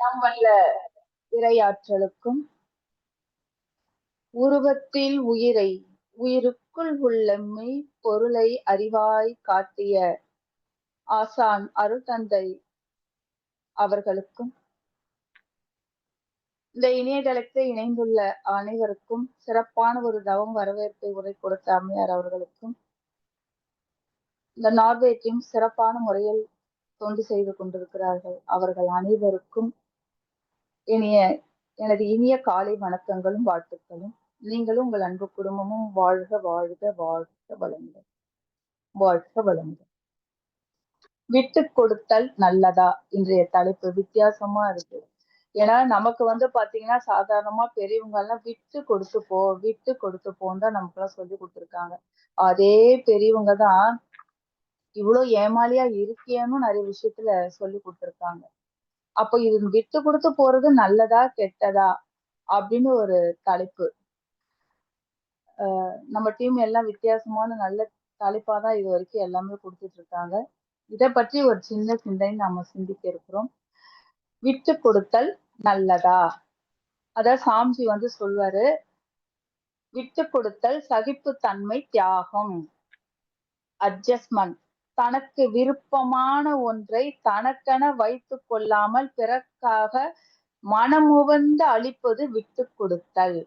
எல்லாம் வல்ல இறையாற்றலுக்கும் உருவத்தில் உயிரை உயிருக்குள் உள்ள மெய் பொருளை அறிவாய் காட்டிய ஆசான் அருட்தந்தை அவர்களுக்கும் இந்த இணையதளத்தை இணைந்துள்ள அனைவருக்கும் சிறப்பான ஒரு தவம் வரவேற்பை உரை கொடுத்த அம்மையார் அவர்களுக்கும் இந்த நார்வேக்கும் சிறப்பான முறையில் தொண்டு செய்து கொண்டிருக்கிறார்கள். அவர்கள் அனைவருக்கும் எனது இனிய காலை வணக்கங்களும் வாழ்த்துக்களும். நீங்களும் உங்கள் அன்பு குடும்பமும் வாழ்க வாழ்க வாழ்க வளமுடன். வாழ்க வளமுடன். விட்டு கொடுத்தல் நல்லதா? இன்றைய தலைப்பு வித்தியாசமா இருக்கு. ஏன்னா நமக்கு பாத்தீங்கன்னா சாதாரணமா பெரியவங்க எல்லாம் விட்டு கொடுத்து போன்னு தான் நமக்கு எல்லாம் சொல்லி கொடுத்துருக்காங்க. அதே பெரியவங்க தான் இவ்வளவு ஏமாளியா இருக்கியன்னு நிறைய விஷயத்துல சொல்லி கொடுத்துருக்காங்க. அப்ப இது விட்டு கொடுத்து போறது நல்லதா கெட்டதா அப்படின்னு ஒரு தலைப்பு. நம்ம டீம் எல்லாம் வித்தியாசமான நல்ல தலைப்பாதான் இது வரைக்கும் எல்லாமே கொடுத்துட்டு இருக்காங்க. இதை பற்றி ஒரு சின்ன சிந்தனை நாம சிந்திக்க இருக்கிறோம். விட்டு கொடுத்தல் நல்லதா? அதாவது சாமிஜி சொல்வாரு, விட்டு கொடுத்தல் சகிப்புத்தன்மை, தியாகம், அட்ஜஸ்ட்மெண்ட். தனக்கு விருப்பமான ஒன்றை தனக்கென வைத்துக் கொள்ளாமல் பிறக்காக மனமுவந்து அளிப்பது விட்டு கொடுத்தல்.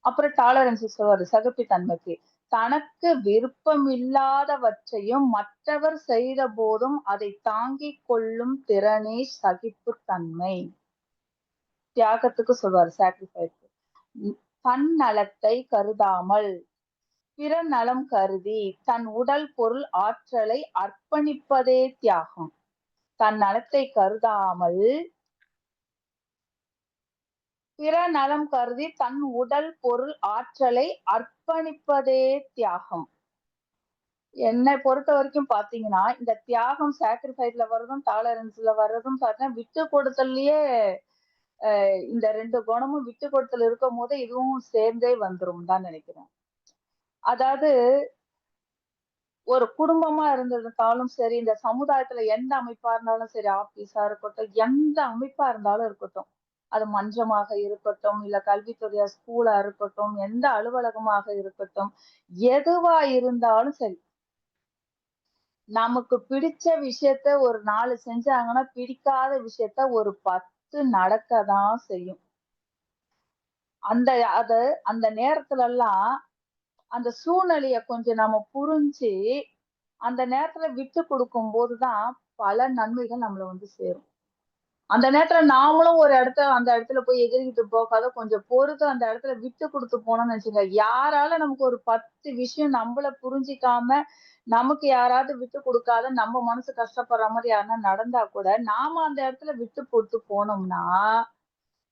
அப்புறம் டாலரன்ஸ் சொல்வாரு சகிப்புத்தன்மைக்கு. தனக்கு விருப்பம் இல்லாதவற்றையும் மற்றவர் செய்த போதும் அதை தாங்கிக் கொள்ளும் திறனே சகிப்புத்தன்மை. தியாகத்துக்கு சொல்வாரு சாக்ரிஃபைஸ். தன் நலத்தை கருதாமல் பிற நலம் கருதி தன் உடல் பொருள் ஆற்றலை அர்ப்பணிப்பதே தியாகம். தன் நலத்தை கருதாமல் பிற நலம் கருதி தன் உடல் பொருள் ஆற்றலை அர்ப்பணிப்பதே தியாகம். என்னை பொறுத்த வரைக்கும் பாத்தீங்கன்னா இந்த தியாகம் சாக்ரிஃபைஸ்ல வர்றதும் டாலரன்ஸ்ல வர்றதும் பாத்தீங்கன்னா விட்டு கொடுத்தல்லயே இந்த ரெண்டு குணமும் விட்டு கொடுத்தல் இருக்கும் போது இதுவும் சேர்ந்தே வந்துரும் தான் நினைக்கிறேன். அதாவது ஒரு குடும்பமா இருந்திருந்தாலும் சரி, இந்த சமுதாயத்துல எந்த அமைப்பா இருந்தாலும் சரி, ஆபீஸா இருக்கட்டும், எந்த அமைப்பா இருந்தாலும் இருக்கட்டும், அது மன்றமாக இருக்கட்டும், இல்ல கல்வித்துறையா ஸ்கூலா இருக்கட்டும், எந்த அலுவலகமாக இருக்கட்டும், எதுவா இருந்தாலும் சரி, நமக்கு பிடிச்ச விஷயத்த ஒரு 4 செஞ்சாங்கன்னா பிடிக்காத விஷயத்த ஒரு 10 நடக்கதான் செய்யும். அந்த நேரத்துல எல்லாம் அந்த சூழ்நிலைய கொஞ்சம் நம்ம புரிஞ்சு அந்த நேரத்துல விட்டு கொடுக்கும் போதுதான் பல நன்மைகள் நம்மள சேரும். அந்த நேரத்துல நாமளும் அந்த இடத்துல போய் எதிர்கிட்டு போகாத கொஞ்சம் பொறுத்து அந்த இடத்துல விட்டு கொடுத்து போனோம்னு வச்சுக்கோங்க, யாரால நமக்கு ஒரு 10 விஷயம் நம்மள புரிஞ்சிக்காம நமக்கு யாராவது விட்டு கொடுக்காத நம்ம மனசு கஷ்டப்படுற மாதிரி யாருன்னா நடந்தா கூட நாம அந்த இடத்துல விட்டு கொடுத்து போனோம்னா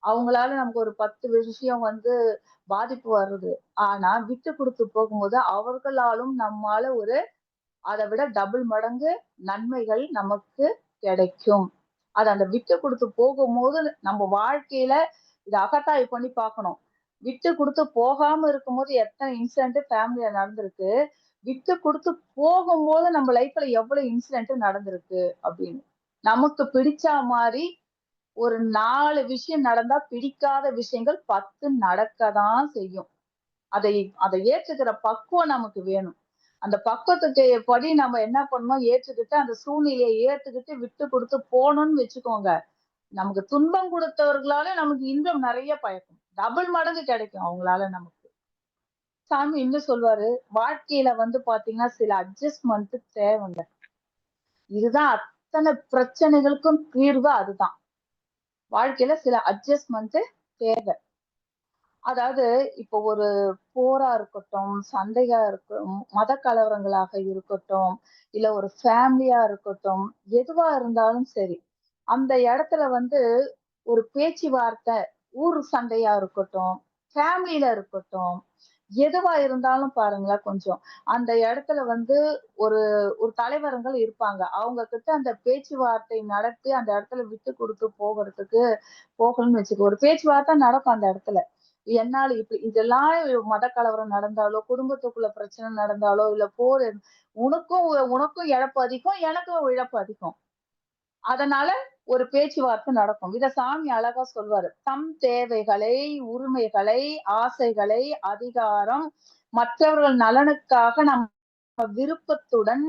அவங்களால நமக்கு ஒரு 10 விஷயம் பாதிப்பு வருது. ஆனா விட்டு கொடுத்து போகும்போது அவர்களாலும் நம்மால அதை விட டபுள் மடங்கு நன்மைகள் நமக்கு கிடைக்கும். அந்த விட்டு கொடுத்து போகும்போது நம்ம வாழ்க்கையில இதை அகத்தாய்வு பண்ணி பார்க்கணும். விட்டு கொடுத்து போகாம இருக்கும்போது எத்தனை இன்சிடென்ட் ஃபேமிலியில நடந்திருக்கு, விட்டு கொடுத்து போகும்போது நம்ம லைஃப்ல எவ்வளவு இன்சிடென்ட் நடந்திருக்கு அப்படின்னு. நமக்கு பிடிச்ச மாதிரி ஒரு 4 விஷயம் நடந்தா பிடிக்காத விஷயங்கள் 10 நடக்கதான் செய்யும். அதை ஏற்றுக்கிற பக்குவம் நமக்கு வேணும். அந்த பக்குவத்துக்கு படி நம்ம என்ன பண்ணணும், ஏற்றுக்கிட்டு அந்த சூழ்நிலையை ஏற்றுக்கிட்டு விட்டு கொடுத்து போகணும்னு வச்சுக்கோங்க. நமக்கு துன்பம் கொடுத்தவர்களால நமக்கு இன்பம் நிறைய பயக்கும், டபுள் மடங்கு கிடைக்கும் அவங்களால நமக்கு. சாமி இன்னும் சொல்வாரு, வாழ்க்கையில பாத்தீங்கன்னா சில அட்ஜஸ்ட்மெண்ட் தேவைங்க. இதுதான் அத்தனை பிரச்சனைகளுக்கும் தீர்வு. அதுதான் வாழ்க்கையில சில அட்ஜஸ்ட்மெண்ட் தேவை. அதாவது இப்போ ஒரு போரா இருக்கட்டும், சண்டையா இருக்கட்டும், மத கலவரங்களாக இருக்கட்டும், இல்ல ஒரு ஃபேமிலியா இருக்கட்டும், எதுவா இருந்தாலும் சரி, அந்த இடத்துல ஒரு பேச்சுவார்த்தை, ஊர் சண்டையா இருக்கட்டும், ஃபேமிலியில இருக்கட்டும், எதுவா இருந்தாலும் பாருங்களேன், கொஞ்சம் அந்த இடத்துல ஒரு ஒரு தலைவர்கள் இருப்பாங்க. அவங்க கிட்ட அந்த பேச்சுவார்த்தை நடத்தி அந்த இடத்துல விட்டு கொடுத்து போகணும்னு வச்சுக்கோ. ஒரு பேச்சுவார்த்தை நடக்கும் அந்த இடத்துல. என்னால இதெல்லாம் மத கலவரம் நடந்தாலோ, குடும்பத்துக்குள்ள பிரச்சனை நடந்தாலோ, இல்ல உனக்கும் இழப்பு அதிகம், எனக்கும் இழப்பு அதிகம். அதனால ஒரு பேச்சுவார்த்தை நடக்கும். இத சாமி அழகா சொல்வாரு. தம் தேவைகளை, உரிமைகளை, ஆசைகளை, அதிகாரம், மற்றவர்கள் நலனுக்காக நம்ம விருப்பத்துடன்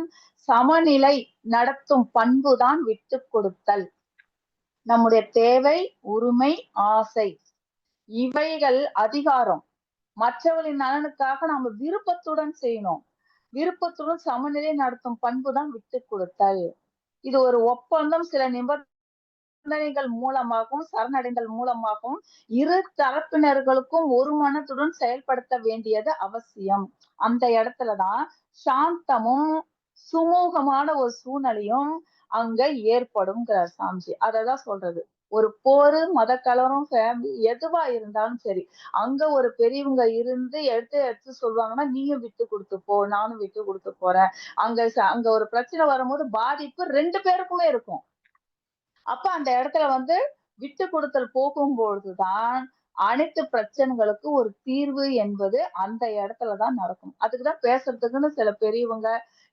சமநிலை நடத்தும் பண்புதான் விட்டு கொடுத்தல். நம்முடைய தேவை, உரிமை, ஆசை இவைகள் அதிகாரம். மற்றவர்களின் நலனுக்காக நம்ம விருப்பத்துடன் செய்யணும். விருப்பத்துடன் சமநிலை நடத்தும் பண்புதான் விட்டு கொடுத்தல். இது ஒரு ஒப்பந்தம், சில நிபந்தனைகள் மூலமாகவும் சரணடைதல் மூலமாகவும் இரு தரப்பினர்களுக்கும் ஒரு மனத்துடன் செயல்படுத்த வேண்டியது அவசியம். அந்த இடத்துலதான் சாந்தமும் சுமூகமான ஒரு சூழ்நிலையும் அங்க ஏற்படும்ங்கிறார் சாமிஜி. அததான் சொல்றது. ஒரு போரு, மத கலவரம், ஃபேமிலி எதுவா இருந்தாலும் சரி, அங்க ஒரு பெரியவங்க இருந்து எடுத்து சொல்லுவாங்கன்னா, நீயும் விட்டு கொடுத்து போ, நானும் விட்டு கொடுத்து போறேன். அங்க ஒரு பிரச்சனை வரும்போது பாதிப்பு 2 பேருக்குமே இருக்கும். அப்ப அந்த இடத்துல வந்து விட்டு கொடுத்தல் போகும்பொழுதுதான் அனைத்து பிரச்சனைகளுக்கும் ஒரு தீர்வு என்பது அந்த இடத்துலதான் நடக்கும். அதுக்குதான் பேசுறதுக்குன்னு சில பெரியவங்க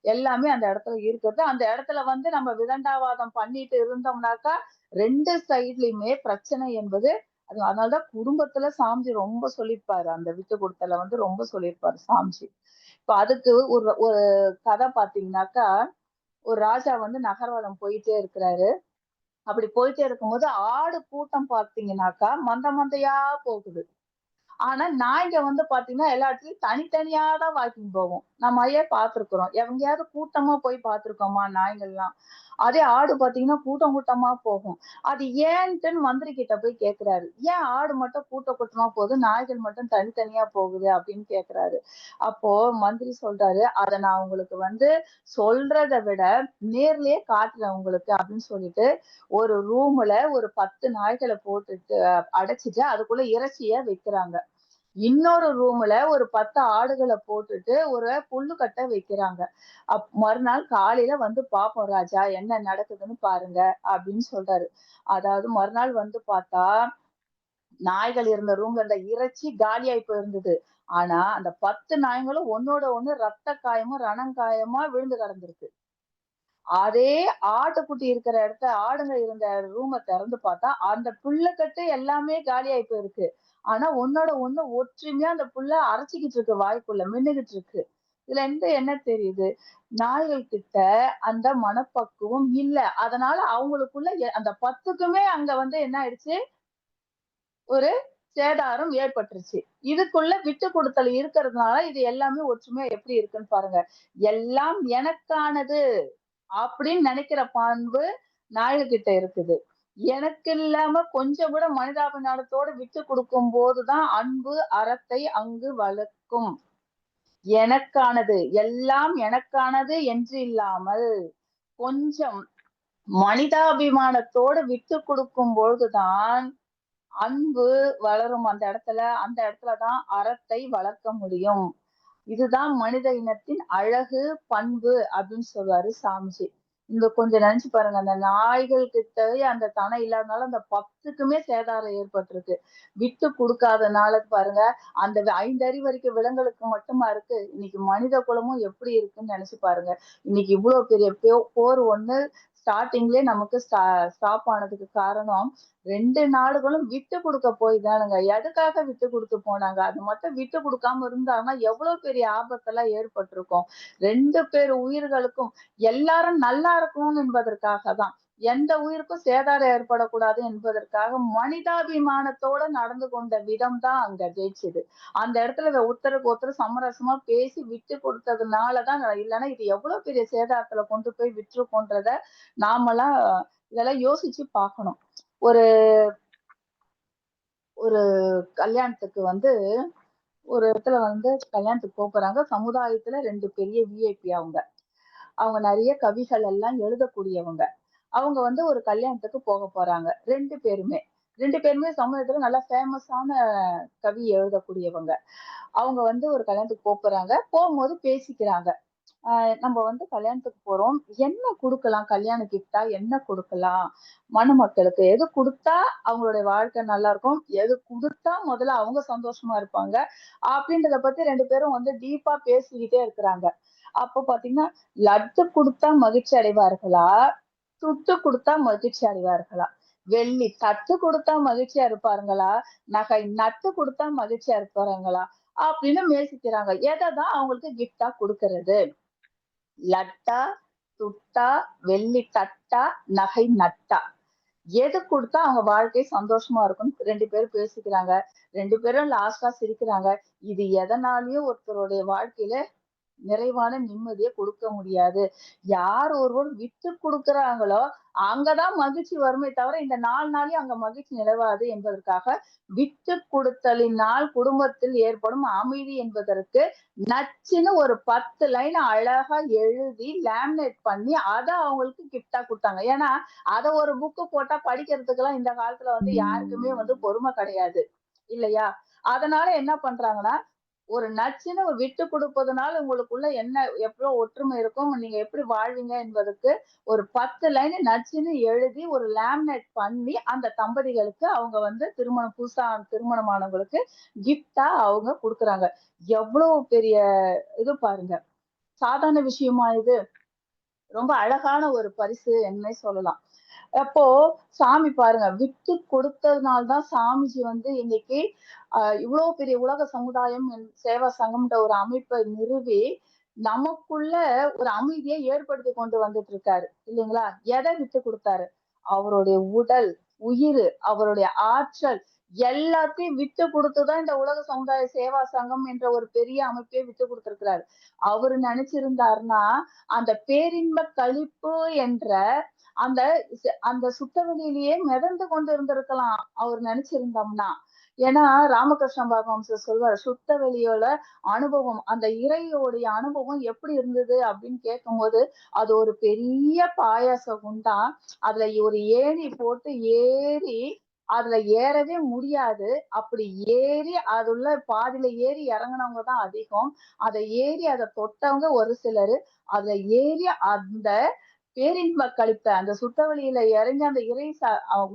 எல்லாமே அந்த இடத்துல இருக்குது. அந்த இடத்துல வந்து நம்ம விதண்டாவாதம் பண்ணிட்டு இருந்தோம்னாக்கா 2 சைட்லயுமே பிரச்சனை என்பது அதனாலதான் குடும்பத்துல சாமிஜி ரொம்ப சொல்லியிருப்பாரு. அந்த விட்டு கொடுத்தல வந்து ரொம்ப சொல்லியிருப்பாரு சாமிஜி. இப்ப அதுக்கு ஒரு ஒரு கதை பாத்தீங்கன்னாக்கா, ஒரு ராஜா வந்து நகர்வலம் போயிட்டே இருக்கிறாரு. அப்படி போயிட்டே இருக்கும்போது ஆடு கூட்டம் பார்த்தீங்கன்னாக்கா மந்தை மந்தையா போகுது. ஆனா நாய்ங்க வந்து பாத்தீங்கன்னா எல்லா இடத்துலயும் தனித்தனியா தான் வாக்கிங் போகும். நம்ம ஐயா பார்த்திருக்கிறோம். எங்கேயாவது கூட்டமா போய் பார்த்திருக்கோமா நாய்ங்கள்லாம்? அதே ஆடு பாத்தீங்கன்னா கூட்டம் கூட்டமா போகும். அது ஏன்ட்டுன்னு மந்திரி கிட்ட போய் கேக்குறாரு. ஏன் ஆடு மட்டும் கூட்டமா போகுது, நாய்கள் மட்டும் தனித்தனியா போகுது அப்படின்னு கேக்குறாரு. அப்போ மந்திரி சொல்றாரு, அத நான் உங்களுக்கு வந்து சொல்றத விட நேர்லயே காட்டுறேன் உங்களுக்கு அப்படின்னு சொல்லிட்டு ஒரு ரூம்ல ஒரு 10 நாய்களை போட்டுட்டு அடைச்சிட்டு அதுக்குள்ள இறைச்சிய வைக்கிறாங்க. இன்னொரு ரூம்ல ஒரு 10 ஆடுகளை போட்டுட்டு ஒரு புல்லுக்கட்டை வைக்கிறாங்க. மறுநாள் காலையில வந்து பாப்போம் ராஜா என்ன நடக்குதுன்னு பாருங்க அப்படின்னு சொல்றாரு. அதாவது மறுநாள் வந்து பார்த்தா நாய்கள் இருந்த ரூம்ல இருந்த இறைச்சி காலியாயி போயிருந்தது. ஆனா அந்த 10 நாய்களும் ஒன்னோட ஒண்ணு ரத்த காயமும் ரணங்காயமா விழுந்து கிடந்திருக்கு. அதே ஆட்டுக்குட்டி இருக்கிற ஆடுங்க இருந்த ரூம திறந்து பார்த்தா அந்த புல்லுக்கட்டு எல்லாமே காலியாயி போயிருக்கு. ஆனா ஒன்னோட ஒண்ணு ஒற்றுமையா அந்த புல்ல அரைச்சுக்கிட்டு இருக்கு வாய்க்குள்ள மென்னுகிட்டு இருக்கு. இதுல இருந்து என்ன தெரியுது? நாய்கள் கிட்ட அந்த மனப்பக்குவம் இல்ல. அதனால அவங்களுக்குள்ள அந்த 10க்குமே அங்க வந்து என்ன ஆயிடுச்சு? ஒரு சேதாரம் ஏற்பட்டுருச்சு. இதுக்குள்ள விட்டு கொடுத்தல் இருக்கிறதுனால இது எல்லாமே ஒற்றுமையா எப்படி இருக்குன்னு பாருங்க. எல்லாம் எனக்கானது அப்படின்னு நினைக்கிற பண்பு நாய்கிட்ட இருக்குது. எனக்கு இல்லாம கொஞ்சம் கூட மனிதாபிமானத்தோட விட்டு கொடுக்கும் போதுதான் அன்பு அறத்தை அங்கு வளர்க்கும். எனக்கானது எல்லாம் எனக்கானது என்று இல்லாமல் கொஞ்சம் மனிதாபிமானத்தோடு விட்டு கொடுக்கும் பொழுதுதான் அன்பு வளரும். அந்த இடத்துலதான் அறத்தை வளர்க்க முடியும். இதுதான் மனித இனத்தின் அழகு, பண்பு அப்படின்னு சொல்லுவாரு சாமிஜி. இங்க கொஞ்சம் நினைச்சு பாருங்க. அந்த நாய்கள் கிட்டயே அந்த தனம் இல்லாதனால அந்த 10க்குமே சேதாரம் ஏற்பட்டிருக்கு. விட்டு கொடுக்காதனால பாருங்க, அந்த 5 அறிவு வரைக்கும் விலங்குகளுக்கு மட்டுமா இருக்கு. இன்னைக்கு மனித குலமும் எப்படி இருக்குன்னு நினைச்சு பாருங்க. இன்னைக்கு இவ்வளவு பெரிய போர் ஒண்ணு ஸ்டார்டிங்லயே நமக்கு ஸ்டாப் ஆனதுக்கு காரணம் 2 நாடுகளும் விட்டு கொடுக்க போய் தானுங்க. எதுக்காக விட்டு கொடுத்து போனாங்க? அது மட்டும் விட்டு கொடுக்காம இருந்தாங்கன்னா எவ்வளவு பெரிய ஆபத்தெல்லாம் ஏற்பட்டிருக்கும். 2 பேர் உயிர்களுக்கும் எல்லாரும் நல்லா இருக்கணும் என்பதற்காக தான். எந்த உயிருக்கும் சேதாரம் ஏற்படக்கூடாது என்பதற்காக மனிதாபிமானத்தோட நடந்து கொண்ட விதம் தான் அங்க ஜெயிச்சது. அந்த இடத்துல ஒருத்தருக்கு ஒருத்தர் சமரசமா பேசி விட்டு கொடுத்ததுனாலதான், இல்லைன்னா இது எவ்வளவு பெரிய சேதாரத்துல கொண்டு போய் விட்டுருக்கோன்றத நாமெல்லாம் இதெல்லாம் யோசிச்சு பார்க்கணும். ஒரு ஒரு கல்யாணத்துக்கு வந்து ஒரு இடத்துல வந்து கல்யாணத்துக்கு போறாங்க. சமுதாயத்துல 2 பெரிய விஐபி அவங்க. அவங்க நிறைய கவிகள் எல்லாம் எழுதக்கூடியவங்க. அவங்க வந்து ஒரு கல்யாணத்துக்கு போறாங்க. 2 பேருமே. 2 பேருமே சமூகத்துல நல்லா ஃபேமஸான கவி எழுதக்கூடியவங்க. அவங்க வந்து ஒரு கல்யாணத்துக்கு போறாங்க. போகும்போது பேசிக்கிறாங்க. நம்ம வந்து கல்யாணத்துக்கு போறோம். என்ன குடுக்கலாம்? கல்யாண கிஃப்ட்டா என்ன குடுக்கலாம்? மணமக்களுக்கு எது குடுத்தா அவங்களுடைய வாழ்க்கை நல்லா இருக்கும்? எது குடுத்தா முதல்ல அவங்க சந்தோஷமா இருப்பாங்க? அப்படின்றத பத்தி 2 பேரும் வந்து டீப்பா பேசிக்கிட்டே இருக்கிறாங்க. அப்ப பாத்தீங்கன்னா, லட்டு குடுத்தா மகிழ்ச்சி அடைவார்களா? துட்டு குடுத்தா மகிழ்ச்சி அடைவார்களா? வெள்ளி தட்டு குடுத்தா மகிழ்ச்சியா இருப்பாருங்களா? நகை நட்டு குடுத்தா மகிழ்ச்சியா இருப்பாருங்களா? அப்படின்னு யோசிக்கிறாங்க. எததான் அவங்களுக்கு கிஃப்ட்டா குடுக்கறது? லட்டா, துட்டா, வெள்ளி தட்டா, நகை நட்டா? எது குடுத்தா அவங்க வாழ்க்கை சந்தோஷமா இருக்கும்னு 2 பேரும் பேசிக்கிறாங்க. 2 பேரும் லாஸ்ட்டா சிரிக்கிறாங்க. இது எதனாலயும் ஒருத்தருடைய வாழ்க்கையில நிறைவான நிம்மதிய கொடுக்க முடியாது. யார் ஒருவர் விட்டு குடுக்குறாங்களோ, அங்கதான் மகிழ்ச்சி வருமே தவிர, இந்த 4 நாளையும் அங்க மகிழ்ச்சி நிலவாது என்பதற்காக, விட்டு குடுத்தலினால் குடும்பத்தில் ஏற்படும் அமைதி என்பதற்கு நச்சுன்னு ஒரு 10 லைன் அழகா எழுதி லேமினேட் பண்ணி, அத அவங்களுக்கு கிஃப்ட்டா குடுத்தாங்க. ஏன்னா, அத ஒரு புக்கு போட்டா படிக்கிறதுக்கெல்லாம் இந்த காலத்துல வந்து யாருக்குமே வந்து பொறுமை கிடையாது. இல்லையா? அதனால என்ன பண்றாங்கன்னா, ஒரு நச்சுன்னு ஒரு விட்டு குடுப்பதனால உங்களுக்குள்ள என்ன எவ்ளோ ஒற்றுமை இருக்கும், நீங்க எப்படி வாழ்வீங்க என்பதற்கு ஒரு 10 லைன் நச்சுன்னு எழுதி ஒரு லேமினேட் பண்ணி அந்த தம்பதிகளுக்கு அவங்க வந்து புதுசா திருமணமானவங்களுக்கு கிஃப்ட்டா அவங்க குடுக்குறாங்க. எவ்வளவு பெரிய இது பாருங்க. சாதாரண விஷயமா இது? ரொம்ப அழகான ஒரு பரிசு என்னே சொல்லலாம். அப்போ சாமி பாருங்க, விட்டு கொடுத்ததுனால தான் சாமிஜி வந்து இன்னைக்கு இவ்ளோ பெரிய உலக சமுதாயம் சேவா சங்கம்ன்ற ஒரு அமைப்பை நிறுவி, நமக்குள்ள ஒரு அமைதியை ஏற்படுத்தி கொண்டு வந்துட்டு இருக்காரு. இல்லைங்களா? எதை விட்டு குடுத்தாரு? அவருடைய உடல், உயிரு, அவருடைய ஆற்றல் எல்லாத்தையும் விட்டு குடுத்து தான் இந்த உலக சமுதாய சேவா சங்கம் என்ற ஒரு பெரிய அமைப்பே விட்டு குடுத்திருக்கிறாரு. அவரு நினைச்சிருந்தாருன்னா, அந்த பேரின்ப களிப்பு என்ற அந்த அந்த சுத்தவெளியிலேயே மிதந்து கொண்டு இருந்திருக்கலாம் அவர் நினைச்சிருந்தோம்னா. ஏன்னா ராமகிருஷ்ண பரமஹம்சர் சொல்வாரு, சுத்த வெளியோட அனுபவம், அந்த இறையோடைய அனுபவம் எப்படி இருந்தது அப்படின்னு கேட்கும்போது, அது ஒரு பெரிய பாயாச குண்டா, அதுல ஒரு ஏணி போட்டு ஏறி அதுல ஏறவே முடியாது. அப்படி ஏறி அதுள்ள பாதியில ஏறி இறங்குனவங்க தான் அதிகம். அத ஏறி அத தொட்டவங்க ஒரு சிலரு. அதுல ஏறி அந்த பேரின்ப களிப்ப அந்த சுத்தவெளியில இறங்கி அந்த இறை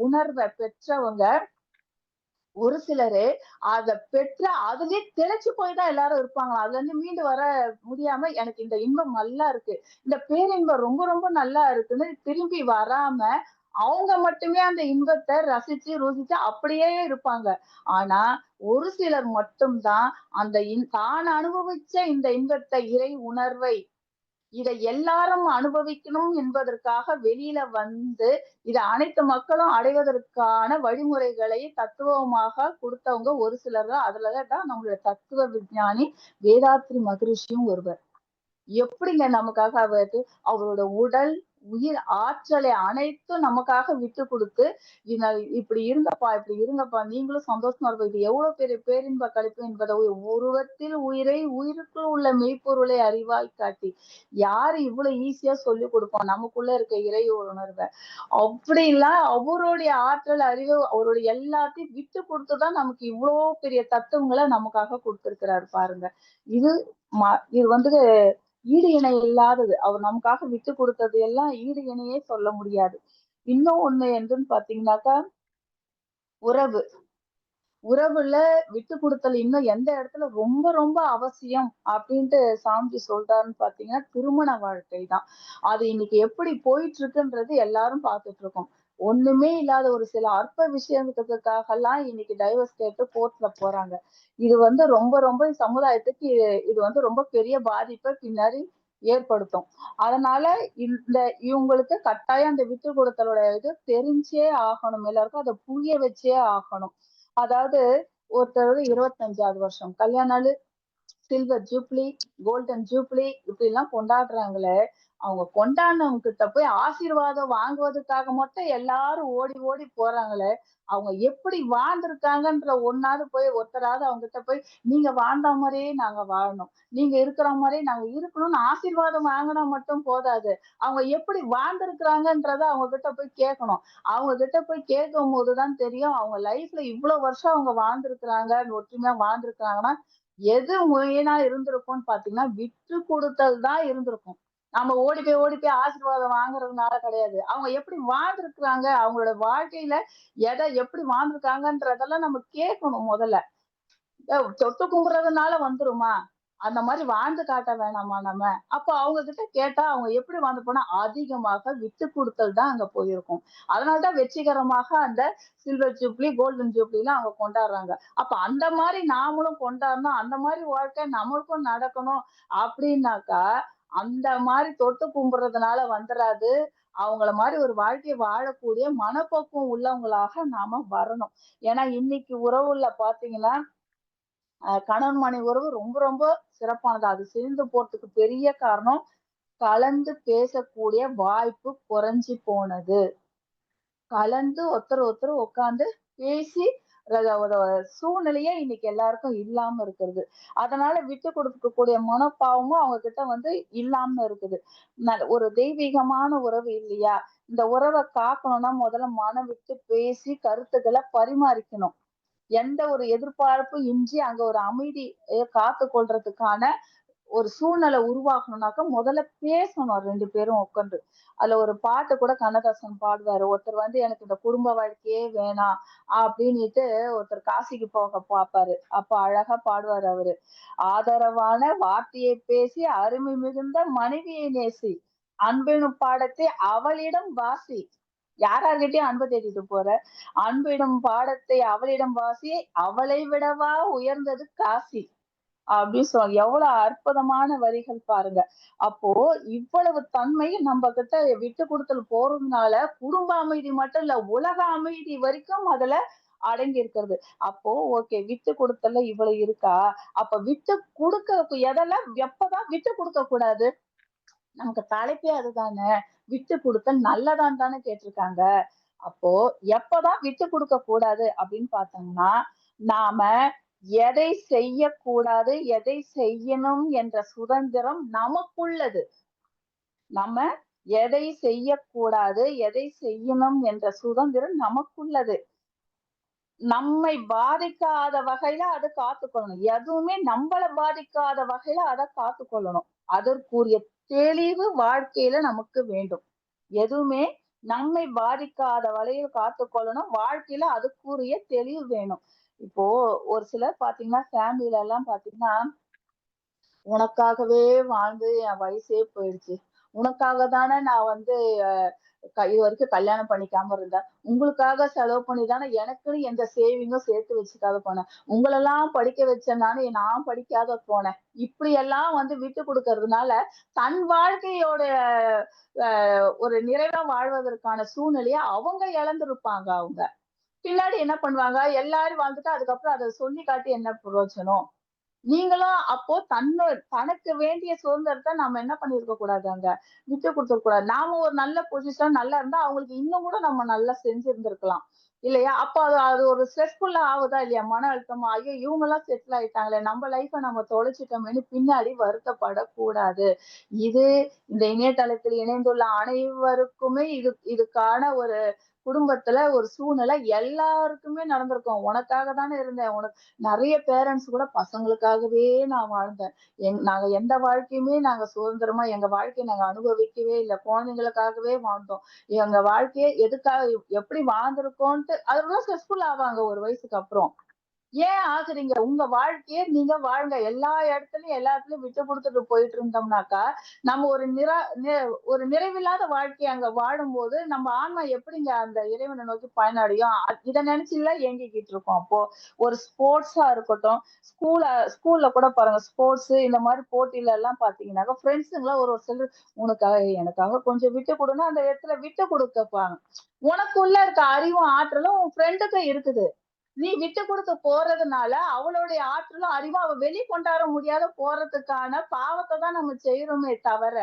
உணர்வ பெற்றவங்க ஒரு சிலரு அத பெற்று அதிலயே திளைச்சு போய் தான் எல்லாரும் இருப்பாங்களாம். அதுல இருந்து மீண்டு வர முடியாம எனக்கு இந்த இன்பம் நல்லா இருக்கு. இந்த பேரின்பம் ரொம்ப ரொம்ப நல்லா இருக்குன்னு திரும்பி வராம, அவங்க மட்டுமே அந்த இன்பத்த ரசிச்சு, ருசிச்சு அப்படியே இருப்பாங்க. ஆனா, ஒரு சிலர் மட்டும் தான் அந்த தான் அனுபவிச்ச இந்த இன்பத்த, இறை உணர்வை இத எல்லாரும் அனுபவிக்கணும் என்பதற்காக வெளியில வந்து, இத அனைத்து மக்களும் அடைவதற்கான வழிமுறைகளை தத்துவமாக குடுத்தவங்க ஒரு சிலர் தான். அதுல தான் நம்மளுடைய தத்துவ விஞ்ஞானி வேதாத்ரி மகரிஷியும் ஒருவர். எப்படிங்க நமக்காக அவரு அவரோட உடல், உயிர், ஆற்றலை அனைத்தும் நமக்காக விட்டு குடுத்து, இத இப்படி இருங்கப்பா, இப்படி இருங்கப்பா, நீங்களும் சந்தோஷமா இருப்ப. இது எவ்வளவு பெரிய பேரின்ப களிப்பு என்பதை உருவத்தில் உயிரை, உயிருக்குள் உள்ள மெய்ப்பொருளை அறிவாய் காட்டி, யாரு இவ்வளவு ஈஸியா சொல்லிக் குடுப்பா? நமக்குள்ள இருக்க இறை உணர்வ. அப்படிலாம் அவருடைய ஆற்றல், அறிவு, அவருடைய எல்லாத்தையும் விட்டு குடுத்துதான் நமக்கு இவ்ளோ பெரிய தத்துவங்கள நமக்காக குடுத்திருக்கிறாரு பாருங்க. இது இது வந்து ஈடு இணை இல்லாதது. அவர் நமக்காக விட்டு குடுத்தது எல்லாம் ஈடு இணையே சொல்ல முடியாது. இன்னும் ஒண்ணு என்னன்னு பார்த்தீங்கன்னாக்கா, உறவு. உறவுல விட்டு குடுத்தல் இன்னும் எந்த இடத்துல ரொம்ப ரொம்ப அவசியம் அப்படின்ட்டு சாமிஜி சொல்றாருன்னு பார்த்தீங்கன்னா, திருமண வாழ்க்கை தான். அது இன்னைக்கு எப்படி போயிட்டு இருக்குன்றது எல்லாரும் பார்த்துட்டு இருக்கோம். ஒண்ணுமே இல்லாத ஒரு சில அற்ப விஷயத்துக்காகலாம் இன்னைக்கு டைவர்ஸ் கேட்டு கோர்ட்ல போறாங்க. இது வந்து ரொம்ப ரொம்ப சமுதாயத்துக்கு இது வந்து ரொம்ப பெரிய பாதிப்ப பின்னாடி ஏற்படுத்தும். அதனால இந்த இவங்களுக்கு கட்டாயம் அந்த விட்டு குடுத்தலோட இது தெரிஞ்சே ஆகணும். எல்லாருக்கும் அத புரிய வச்சே ஆகணும். அதாவது ஒருத்தர் 25வது வருஷம் கல்யாண நாளு, சில்வர் ஜூப்ளி, கோல்டன் ஜூப்ளி இப்படிலாம் கொண்டாடுறாங்களே, அவங்க கொண்டாடுனவங்க கிட்ட போய் ஆசீர்வாதம் வாங்குவதற்காக மட்டும் எல்லாரும் ஓடி ஓடி போறாங்களே, அவங்க எப்படி வாழ்ந்திருக்காங்கன்ற ஒண்ணாவது போய் ஒருத்தராவது அவங்க கிட்ட போய், நீங்க வாழ்ந்த மாரியே நாங்க வாழணும். நீங்க இருக்கிற மாரியே நாங்க இருக்கணும்னு ஆசீர்வாதம் வாங்குனா மட்டும் போதாது. அவங்க எப்படி வாழ்ந்திருக்கிறாங்கன்றத அவங்க கிட்ட போய் கேட்கணும். அவங்க கிட்ட போய் கேட்கும்போது தான் தெரியும், அவங்க லைஃப்ல இவ்வளவு வருஷம் அவங்க வாழ்ந்திருக்கிறாங்க, ஒற்றுமையா வாழ்ந்திருக்காங்கன்னா, எது மெயினா இருந்திருக்கும்னு பார்த்தீங்கன்னா, விட்டு குடுத்தல் தான் இருந்திருக்கும். நம்ம ஓடி போய் ஆசீர்வாதம் வாங்குறதுனால கிடையாது. அவங்க எப்படி வாழ்ந்திருக்கிறாங்க, அவங்களோட வாழ்க்கையில எப்படி வாழ்ந்திருக்காங்கன்றதெல்லாம் நம்ம கேட்கணும் முதல்ல. தொட்டு கும்பிடுறதுனால வந்துருமா? அந்த மாரி வாழ்ந்து காட்ட வேணாமா நம்ம? அப்ப அவங்க கிட்ட கேட்டா, அவங்க எப்படி வாழ்ந்து போனா, அதிகமாக விட்டுக் குடுத்தல் தான் அங்க போயிருக்கும். அதனால தான் வெற்றிகரமாக அந்த சில்வர் ஜூப்ளி, கோல்டன் ஜூப்ளிலாம் அவங்க கொண்டாடுறாங்க. அப்ப அந்த மாரி நாமளும் கொண்டாடணும், அந்த மாரி வாழ்க்கை நம்மளுக்கும் நடக்கணும் அப்படின்னாக்கா, அந்த மாரி தொட்டு கும்பிடுறதுனால வந்துராது. அவங்கள மாரி ஒரு வாழ்க்கைய வாழக்கூடிய மனப்பக்குவம் உள்ளவங்களாக நாம வரணும். ஏன்னா, இன்னைக்கு உறவுல பார்த்தீங்கன்னா, கணவன் மனைவி உறவு ரொம்ப ரொம்ப சிறப்பானது. அது சிரிந்து போறதுக்கு பெரிய காரணம், கலந்து பேசக்கூடிய வாய்ப்பு குறைஞ்சு போனது. கலந்து ஒருத்தர் ஒருத்தர் உட்கார்ந்து பேசி ஒரு சூழ்நிலையே இன்னைக்கு எல்லாருக்கும் இல்லாம இருக்குது. அதனால விட்டு கொடுக்கக்கூடிய மனப்பாவமும் அவங்க கிட்ட வந்து இல்லாம இருக்குது. ஒரு தெய்வீகமான உறவு இல்லையா? இந்த உறவ காக்கணும்னா முதல்ல மனம் விட்டு பேசி கருத்துக்கள பரிமாறிக்கணும். எந்த ஒரு எதிர்பார்ப்பும் இன்றி அங்க ஒரு அமைதிய காத்துக் கொள்றதுக்கான ஒரு சூழ்நிலை உருவாக்கணும்னாக்க முதல்ல பேசணும் 2 பேரும் உட்கார்ந்து. அதுல ஒரு பாட்டு கூட கண்ணதாசன் பாடுவாரு. ஒருத்தர் வந்து எனக்கு இந்த குடும்ப வாழ்க்கையே வேணாம் அப்படின்னுட்டு ஒருத்தர் காசிக்கு போக பாப்பாரு. அப்ப அழகா பாடுவாரு அவரு. ஆதரவான வார்த்தையை பேசி அருமை மிகுந்த மனைவியை நேசி. அன்பெனும் பாடத்தை அவளிடம் வாசி. யார்கிட்டயும் அன்பு தேடிட்டு போற? அன்பிடும் பாடத்தை அவளிடம் வாசி. அவளை விடவா உயர்ந்தது காசி. அப்படின்னு எவ்வளவு அற்புதமான வரிகள் பாருங்க. அப்போ இவ்வளவு தன்மை நம்ம கிட்ட விட்டு குடுத்தல் போறதுனால குடும்ப அமைதி மட்டும் இல்ல, உலக அமைதி வரைக்கும் அதுல அடங்கி இருக்கிறது. அப்போ ஓகே விட்டு குடுத்தல்ல இவ்வளவு இருக்கா? அப்ப விட்டு குடுக்க எதெல்லாம் எப்பதான் விட்டு குடுக்க கூடாது? நமக்கு தலைப்பே அதுதானே. விட்டு குடுத்தல் நல்லதான்னு தானே கேட்டிருக்காங்க. அப்போ எப்பதான் விட்டு குடுக்க கூடாது அப்படின்னு பார்த்தோம்னா, நாம எதை செய்யக்கூடாது, எதை செய்யணும் என்ற சுதந்திரம் நமக்குள்ளது. நம்ம எதை செய்யக்கூடாது, எதை செய்யணும் என்ற சுதந்திரம் நமக்குள்ளது. நம்மை பாதிக்காத வகையில அத காத்துக்கொள்ளணும். எதுவுமே நம்மள பாதிக்காத வகையில அத காத்துக்கொள்ளணும். அதற்குரிய தெளிவு வாழ்க்கையில நமக்கு வேண்டும். எதுவுமே நம்மை பாதிக்காத வகையில் காத்துக்கொள்ளணும். வாழ்க்கையில அதுக்குரிய தெளிவு வேணும். இப்போ ஒரு சிலர் பார்த்தீங்கன்னா, ஃபேமிலில எல்லாம் பார்த்தீங்கன்னா, உனக்காகவே வாழ்ந்து என் வயசே போயிடுச்சு. உனக்காக தானே நான் வந்து இதுவரைக்கும் கல்யாணம் பண்ணிக்காம இருந்தேன். உங்களுக்காக செலவு பண்ணி தானே எனக்குன்னு எந்த சேவிங்கும் சேர்த்து வச்சுக்காத போனேன். உங்களெல்லாம் படிக்க வச்சேன் நானு, நான் படிக்காத போனேன். இப்படியெல்லாம் வந்து விட்டு குடுக்கறதுனால, தன் வாழ்க்கையோட ஒரு நிறைவா வாழ்வதற்கான சூழ்நிலைய அவங்க இழந்திருப்பாங்க அவங்க. பின்னாடி என்ன பண்ணுவாங்க, எல்லாரும் வாழ்ந்துட்டு அதுக்கப்புறம் அத சொல்லி காட்டி என்ன பிரயோஜனம்? நீங்களும் அப்போ தனக்கு வேண்டிய சுதந்திரத்த நம்ம என்ன பண்ணியிருக்க கூடாது அங்க, விட்டு குடுத்துறக் கூடாது. நாம ஒரு நல்ல பொசிஷன் நல்லா இருந்தா, அவங்களுக்கு இன்னும் கூட நம்ம நல்லா செஞ்சிருந்திருக்கலாம். இல்லையா? அப்ப அது அது ஒரு ஸ்ட்ரெஸ்ஃபுல்லா ஆவுதா இல்லையா? மன அழுத்தமா, ஐயோ! இவங்கலாம் செட்டில் ஆயிட்டாங்களே, நம்ம லைஃப்ப நம்ம தொலைச்சுட்டோமேன்னு பின்னாடி வருத்தப்படக்கூடாது. இது இந்த இணையதளத்தில் இணைந்துள்ள அனைவருக்குமே இதுக்கான ஒரு குடும்பத்துல ஒரு சூழ்நிலை எல்லாருக்குமே நடந்திருக்கும். உனக்காக தானே இருந்தேன். நெறைய பேரண்ட்ஸ் கூட பசங்களுக்காகவே நான் வாழ்ந்தேன். நாங்க எந்த வாழ்க்கையுமே நாங்க சுதந்திரமா எங்க வாழ்க்கைய நாங்க அனுபவிக்கவே இல்ல. குழந்தைங்களுக்காகவே வாழ்ந்தோம். எங்க வாழ்க்கைய எதுக்காக எப்படி வாழ்ந்திருக்கோன்ட்டு அதெல்லாம் ஸ்ட்ரெஸ்ஃபுல் ஆவாங்க ஒரு வயசுக்கு அப்புறம். ஏன் ஆகுறீங்க? உங்க வாழ்க்கைய நீங்க வாழுங்க. எல்லா இடத்துலயும் விட்டு குடுத்துட்டு போயிட்டு இருந்தோம்னாக்கா, நம்ம ஒரு நிறைவில்லாத வாழ்க்கைய அங்க வாழும்போது, நம்ம ஆன்மா எப்படிங்க அந்த இறைவன நோக்கி பயனடையும்? இத நினைச்சுல்ல ஏங்கிக்கிட்டு இருக்கோம் அப்போ. ஒரு ஸ்போர்ட்ஸா இருக்கட்டும், ஸ்கூல்ல கூட பாருங்க, ஸ்போர்ட்ஸ் இந்த மாரி போட்டில எல்லாம் பார்த்தீங்கன்னாக்கா, ஃப்ரெண்ட்ஸுங்கலாம் ஒரு ஒரு சிலர் உனக்காக, எனக்காக கொஞ்சம் விட்டு குடுன்னா, அந்த இடத்துல விட்டு குடுக்கப்பாங்க. உனக்குள்ள இருக்க அறிவும், ஆற்றலும் உன் ஃப்ரெண்டுக்கும் இருக்குது. நீ விட்டு குடுத்து போறதுனால, அவளுடைய ஆற்றலும், அறிவும் அவ வெளிக்கொண்டார முடியாத போறதுக்கான பாவத்த தான் நம்ம செய்றோமே தவிர,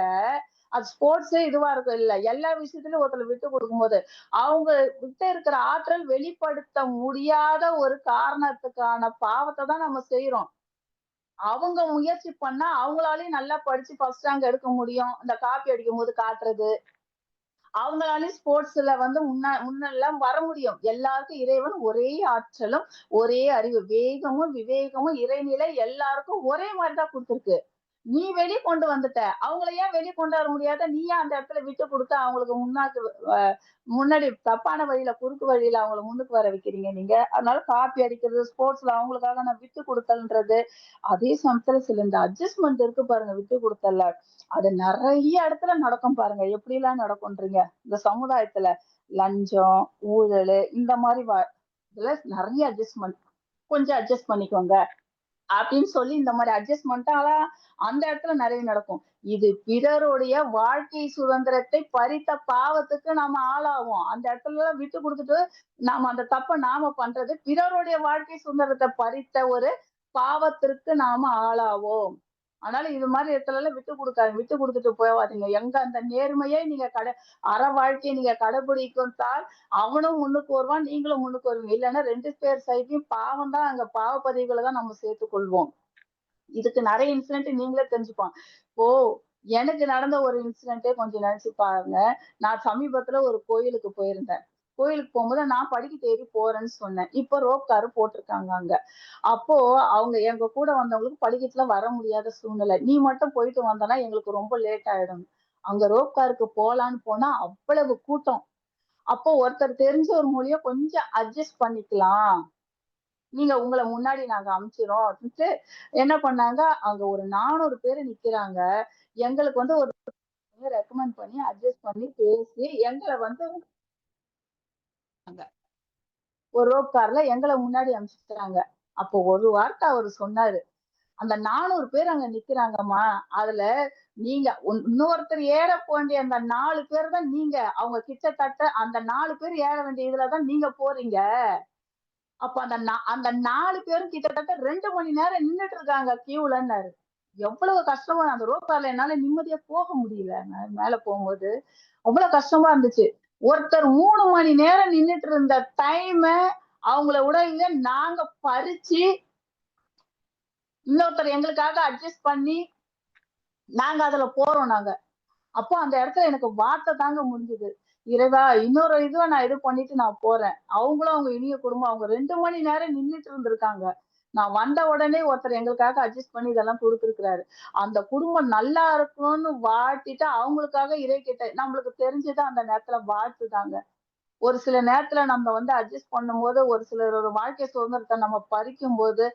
அது ஸ்போர்ட்ஸே இதுவா இருக்கும் இல்ல. எல்லா விஷயத்திலயும் ஒருத்தர விட்டு குடுக்கும்போது, அவங்க கிட்ட இருக்கிற ஆற்றல் வெளிப்படுத்த முடியாத ஒரு காரணத்துக்கான பாவத்த தான் நம்ம செய்றோம். அவங்க முயற்சி பண்ணா, அவங்களாலயும் நல்லா படிச்சு ஃபர்ஸ்ட் ரேங்க் எடுக்க முடியும். இந்த காப்பி அடிக்கும்போது காட்டுறது. அவங்களாலயும் ஸ்போர்ட்ஸ்ல வந்து முன்னெல்லாம் வர முடியும். எல்லாருக்கும் இறைவன் ஒரே ஆற்றலும், ஒரே அறிவு. வேகமும், விவேகமும், இறைநிலை எல்லாருக்கும் ஒரே மாரி தான் குடுத்திருக்கு. நீ வெளிய கொண்டு வந்துட்ட. அவங்கள ஏன் வெளிய கொண்டு வர முடியாத? நீ ஏன் அந்த இடத்துல விட்டு குடுத்து அவங்களுக்கு அ முன்னாடி தப்பான வழியில, குறுக்கு வழியில அவங்கள முன்னுக்கு வர வைக்கிறீங்க நீங்க. அதனால காப்பி அடிக்கிறது, ஸ்போர்ட்ஸ்ல அவங்களுக்காக நான் விட்டு குடுத்தல்ன்றது. அதே சமயத்துல சில இந்த அட்ஜஸ்ட்மென்ட் இருக்கு பாருங்க, விட்டு குடுத்தல்ல. அது நெறைய இடத்துல நடக்கும் பாருங்க. எப்படிலாம் நடக்கும்ன்றீங்க. இந்த சமுதாயத்துல. லஞ்சம், ஊழலு இந்த மாரி இதுல நெறைய அட்ஜஸ்ட்மென்ட். கொஞ்சம் அட்ஜஸ்ட் பண்ணிக்கோங்க. அப்படின்னு சொல்லி இந்த மாரி அட்ஜஸ்ட்மென்ட்டால அந்த இடத்துல நெறைய நடக்கும். இது பிறருடைய வாழ்க்கை சுதந்திரத்தை பறித்த பாவத்துக்கு நாம ஆளாவோம். அந்த இடத்துல விட்டு குடுத்துட்டு, நாம அந்த தப்ப நாம பண்றது பிறருடைய வாழ்க்கை சுதந்திரத்த பறித்த ஒரு பாவத்திற்கு நாம ஆளாவோம். அதனால இது மாரி இடத்துலலாம் விட்டு குடுக்காதீங்க. விட்டு குடுத்துட்டு போவாதீங்க. எங்க அந்த நேர்மையை நீங்க அற வாழ்க்கைய நீங்க கடைபிடித்தால், அவனும் முன்னுக்கு வருவான், நீங்களும் முன்னுக்கு வருவீங்க. இல்லன்னா 2 பேர் சைட்லயும் பாவம் தான் அங்க பாவ பதிவுகள தான் நம்ம சேர்த்துக் கொள்வோம். இதுக்கு நெறைய இன்சிடென்ட் நீங்களே தெரிஞ்சுக்கலாம். இப்போ எனக்கு நடந்த ஒரு இன்சிடென்ட்டே கொஞ்சம் நெனச்சு பாருங்க. நான் சமீபத்துல ஒரு கோயிலுக்கு போயிருந்தேன். கோயிலுக்கு போம்போது நான் படிக்கட்டு ஏறி போறேன்னு சொன்னேன். இப்ப ரோப் கார் போட்டிருக்காங்க அங்க. அப்போ அவங்க எங்க கூட வந்தவங்களுக்கு படிக்கட்டுல வர முடியாத சூழ்நிலை. நீ மட்டும் போயிட்டு வந்தனா எங்களுக்கு ரொம்ப லேட் ஆயிடும். அங்க ரோப் காருக்கு போலான்னு போனா அவ்வளவு கூட்டம். அப்போ ஒருத்தர் தெரிஞ்சவர் மூலியம் கொஞ்சம் அட்ஜஸ்ட் பண்ணிக்கலாம். நீங்க உங்கள முன்னாடி நாங்க அனுப்பிச்சுர்றோம் அப்படின்ட்டு என்ன பண்ணாங்க, அங்க ஒரு 400 பேரு நிக்கிறாங்க. எங்களுக்கு வந்து ஒரு ரெக்கமெண்ட் பண்ணி, அட்ஜஸ்ட் பண்ணி பேசி, எங்கள வந்து ஒரு ரோப் கார்ல எங்கள முன்னாடி அனுப்பிச்சுட்டாங்க. அப்போ ஒரு வார்த்தை அவரு சொன்னாரு. அந்த 400 பேர் அங்க நிக்கிறாங்கம்மா. அதுல நீங்க இன்னொருத்தர் ஏற வேண்டிய அந்த 4 பேர் தான் நீங்க. அவங்க கிட்டத்தட்ட அந்த 4 பேர் ஏற வேண்டிய இதுல தான் நீங்க போறீங்க. அப்ப அந்த 4 பேரும் கிட்டத்தட்ட 2 மணி நேரம் நின்னுட்டு இருக்காங்க கியூலன்னாரு. எவ்வளவு கஷ்டமா அந்த ரோப் கார்ல என்னால நிம்மதியா போக முடியல. மேல போகும்போது. அவ்வளவு கஷ்டமா இருந்துச்சு. ஒருத்தர் 3 மணி நேரம் நின்னுட்டு இருந்த டைம அவங்கள விடவிங்க நாங்க பறிச்சு, இன்னொருத்தர் எங்களுக்காக அட்ஜஸ்ட் பண்ணி, நாங்க அதுல போறோம் நாங்க. அப்போ அந்த இடத்துல எனக்கு வார்த்தை தாங்க முடிஞ்சது. இறைவா! இன்னொரு இதுவ நான் இது பண்ணிட்டு நான் போறேன். அவங்களும் அவங்க இனிய குடும்பம். அவங்க 2 மணி நேரம் நின்னுட்டு இருந்திருக்காங்க. நான் வந்த உடனே ஒருத்தர் எங்களுக்காக அட்ஜஸ்ட் பண்ணி இதெல்லாம் குடுத்திருக்கிறாரு. அந்த குடும்பம் நல்லா இருக்கணும்னு வாழ்த்திட்டு அவங்களுக்காக இறை கிட்ட நம்மளுக்கு தெரிஞ்சது அந்த நேரத்துல வாழ்த்து தாங்க. ஒரு சில நேரத்துல நம்ம வந்து அட்ஜஸ்ட் பண்ணும்போது, ஒரு சிலரோட வாழ்க்கை சுதந்திரத்த நம்ம பறிக்கும்போது,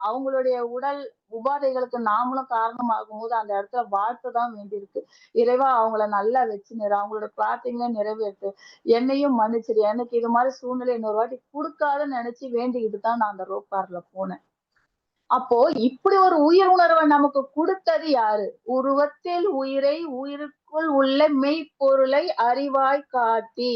அவங்களுடைய உடல் உபாதைகளுக்கு நாமளும் காரணமாகும்போது, அந்த இடத்துல வாழ்த்த தான் வேண்டியிருக்கு. இறைவா அவங்கள நல்லா வச்சுனிரு. அவங்களோட பிரார்த்தனைகள நிறைவேத்து. என்னையும் மன்னிச்சிடு. எனக்கு இது மாரி சூழ்நிலை இன்னொரு வாட்டி குடுக்காதன்னு நெனச்சு வேண்டிக்கிட்டு தான் நான் அந்த ரோப் கார்ல போனேன். அப்போ இப்படி ஒரு உயிர் உணர்வ நமக்கு குடுத்தது யாரு? "உருவத்தில் உயிரை உயிருக்குள் உள்ள மெய்ப்பொருளை அறிவாய் காட்டி"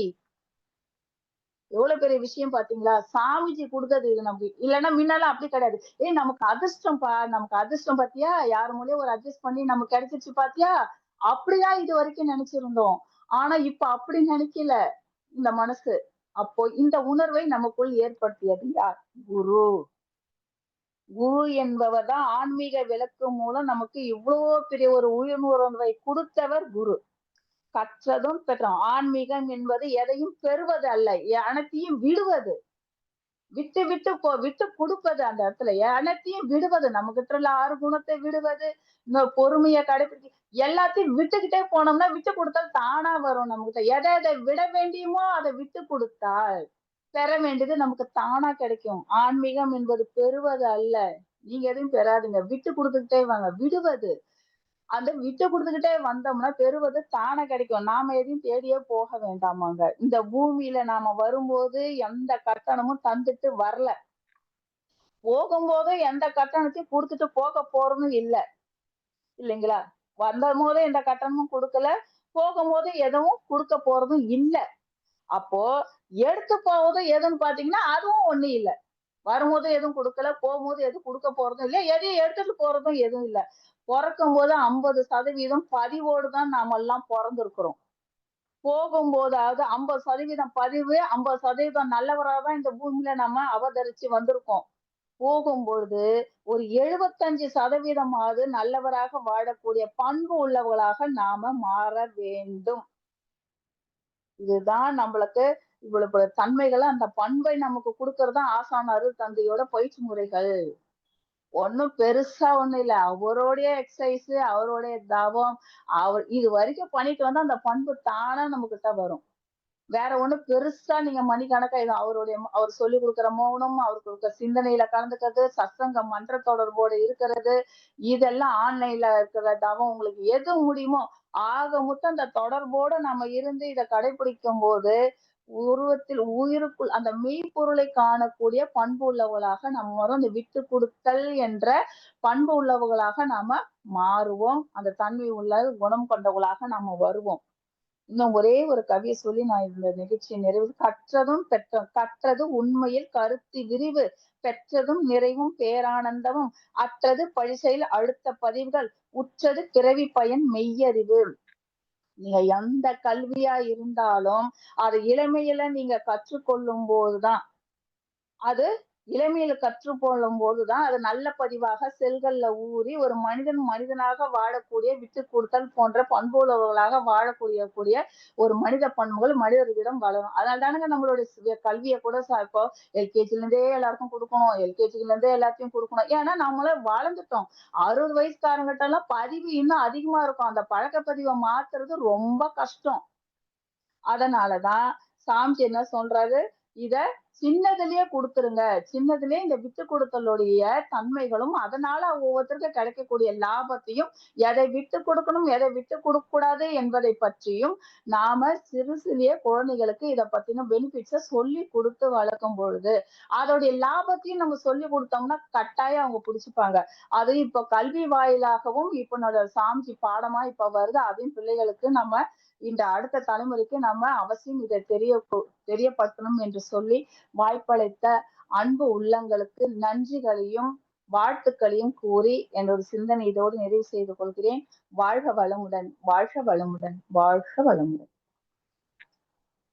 எவ்வளவு பெரிய விஷயம் பாத்தீங்களா? சாமிஜி குடுத்தது இது நமக்கு. இல்லன்னா முன்னலாம் அப்படி கிடையாது. "ஏய் நமக்கு அதிர்ஷ்டம்ப்பா, நமக்கு அதிர்ஷ்டம் பாத்தியா? யார் மூலியம் ஒரு அட்ஜஸ்ட் பண்ணி நமக்கு கிடைச்சிருச்சு பாத்தியா?" அப்படிதான் இதுவரைக்கும் நெனச்சிருந்தோம். ஆனா இப்ப அப்படி நெனைக்கல இந்த மனசு. அப்போ இந்த உணர்வை நமக்குள் ஏற்படுத்தியது யார்? குரு. குரு என்பவர் தான் ஆன்மீக விளக்கு மூலம் நமக்கு இவ்ளோ பெரிய ஒரு உயிர்உணர்வை குடுத்தவர் குரு. கற்றதும் பெற்றோம். ஆன்மீகம் என்பது எதையும் பெறுவது அல்ல. அனைத்தையும் விடுவது. விட்டு விட்டு விட்டு குடுப்பது அந்த இடத்துல. அனைத்தையும் விடுவது. நம்மகிட்ட உள்ள 6 குணத்தை விடுவது, இந்த பொறுமைய கடைபிடிக்க எல்லாத்தையும் விட்டுக்கிட்டே போனோம்னா, விட்டு குடுத்தால் தானா வரும் நம்மகிட்ட. எத எத விட வேண்டியுமோ அத விட்டு குடுத்தால், பெற வேண்டியது நமக்கு தானா கிடைக்கும். ஆன்மீகம் என்பது பெறுவது அல்ல. நீங்க எதையும் பெறாதீங்க. விட்டு குடுத்துக்கிட்டே வாங்க. விடுவது. அந்த விட்டு குடுத்துக்கிட்டே வந்தோம்னா, பெறுவது தானா கிடைக்கும். நாம எதையும் தேடியே போக வேண்டாமாங்க. இந்த பூமியில நாம வரும்போது எந்த கட்டணமும் தந்துட்டு வரல. போகும்போதும் எந்த கட்டணத்தையும் குடுத்துட்டு போக போறதும் இல்ல. இல்லைங்களா? வந்தபோது எந்த கட்டணமும் குடுக்கல. போகும்போது எதுவும் குடுக்க போறதும் இல்ல. அப்போ எடுத்து போவதும் எதுன்னு பார்த்தீங்கன்னா, அதுவும் ஒண்ணும் இல்ல. வரும்போது எதுவும் குடுக்கல, போகும்போது எதுவும் குடுக்க போறதும் இல்ல. எதையும் எடுத்துட்டு போறதும் எதுவும் இல்ல. பொறக்கும்போது 50% பதிவோடு தான் நாமெல்லாம் பொறந்திருக்கிறோம். போகும்போதாவது 50% பதிவு, 50% நல்லவரா தான் இந்த பூமியில நம்ம அவதரிச்சு வந்திருக்கோம். போகும்பொழுது ஒரு 75% நல்லவராக வாழக்கூடிய பண்பு உள்ளவர்களாக நாம மாற வேண்டும். இதுதான் நம்மளுக்கு இவ்வளவு தன்மைகள அந்த பண்பை நமக்கு குடுக்கறது தான் ஆசான் அருள் தந்தையோட பயிற்சி முறைகள். ஒண்ணும் பெருசா ஒண்ணும் இல்ல. அவருடைய எக்சர்சைஸ், அவருடைய தவம், அவர் இதுவரைக்கும் பண்ணிட்டு வந்தா அந்த பண்பு தானா நம்மகிட்ட வரும். வேற ஒண்ணும் பெருசா நீங்க மணிக்கணக்கா இது அவர் சொல்லிக் குடுக்குற மௌனம், அவர் குடுக்குற சிந்தனையில கலந்துக்கிறது, சத்சங்க மன்ற தொடர்போட இருக்கிறது, இதெல்லாம் ஆன்லைன்ல இருக்கிற தவம் உங்களுக்கு எது முடியுமோ, ஆக மொத்தம் அந்த தொடர்போட நம்ம இருந்து இத கடைபிடிக்கும்போது, உருவத்தில் உயிருக்குள் அந்த மெய்ப்பொருளை காணக்கூடிய பண்பு உள்ளவர்களாக நம்ம வரோம். அந்த விட்டுக் குடுத்தல் என்ற பண்பு உள்ளவர்களாக நாம மாறுவோம். அந்த தன்மை உள்ள குணம் கொண்டவர்களாக நாம வருவோம். இன்னும் ஒரே ஒரு கவிய சொல்லி நான் இந்த நிகழ்ச்சியை கற்றதும் கற்றது உண்மையில் கருத்து விரிவு, பெற்றதும் நிறைவும் பேரானந்தமும், அற்றது பழிசெயல் அடுத்த பதிவுகள், உற்றது பிறவி பயன் மெய்யறிவு. நீங்க எந்த கல்வியா இருந்தாலும், அது இளமையில நீங்க கற்றுக்கொள்ளும் போதுதான் அது இளமையில கற்றுக்கொள்ளும் போதுதான் அது நல்ல பதிவாக செல்கள்ல ஊறி ஒரு மனிதனாக வாழக்கூடிய விட்டுக் கொடுத்தல் போன்ற பண்புள்ளவர்களாக கூடிய ஒரு மனித பண்புகள் மனிதர்களிடம் வளரும். அதனால தானங்க நம்மளுடைய கல்வியை கூட இப்போ எல்கேஜில இருந்தே எல்லாருக்கும் கொடுக்கணும், எல்கேஜில இருந்தே எல்லாத்தையும் கொடுக்கணும். ஏன்னா நம்மள வளர்ந்துட்டோம். 60 வயசுக்காரங்கிட்ட எல்லாம் பதிவு இன்னும் அதிகமா இருக்கும். அந்த பழக்க பதிவை மாத்துறது ரொம்ப கஷ்டம். அதனாலதான் சாமிஜி என்ன சொல்றாரு, இத சின்னதுலயே குடுத்துருங்க. சின்னதுலயே இந்த விட்டு கொடுத்தலுடைய தன்மைகளும், அதனால ஒவ்வொருத்தருக்கும் கிடைக்கக்கூடிய லாபத்தையும், எதை விட்டு கொடுக்கணும், எதை விட்டு கொடுக்க கூடாது என்பதை பற்றியும், நாம சிறுசுலயே குழந்தைகளுக்கு இத பத்தின பெனிஃபிட்ஸ சொல்லி குடுத்து வளர்க்கும் பொழுது, அதோடைய லாபத்தையும் நம்ம சொல்லிக் குடுத்தோம்னா, கட்டாயம் அவங்க புடிச்சுப்பாங்க. அது இப்ப கல்வி வாயிலாகவும், இப்ப சாமிஜி பாடமா இப்ப வருது. அதையும் பிள்ளைகளுக்கு நம்ம இந்த அடுத்த தலைமுறைக்கு நம்ம அவசியம் இதை தெரியப்படுத்தணும் என்று சொல்லி வாய்ப்பளித்த அன்பு உள்ளங்களுக்கு நன்றிகளையும் வாழ்த்துக்களையும் கூறி என்னோட சிந்தனை இதோடு நிறைவு செய்து கொள்கிறேன். வாழ்க வளமுடன், வாழ்க வளமுடன், வாழ்க வளமுடன்.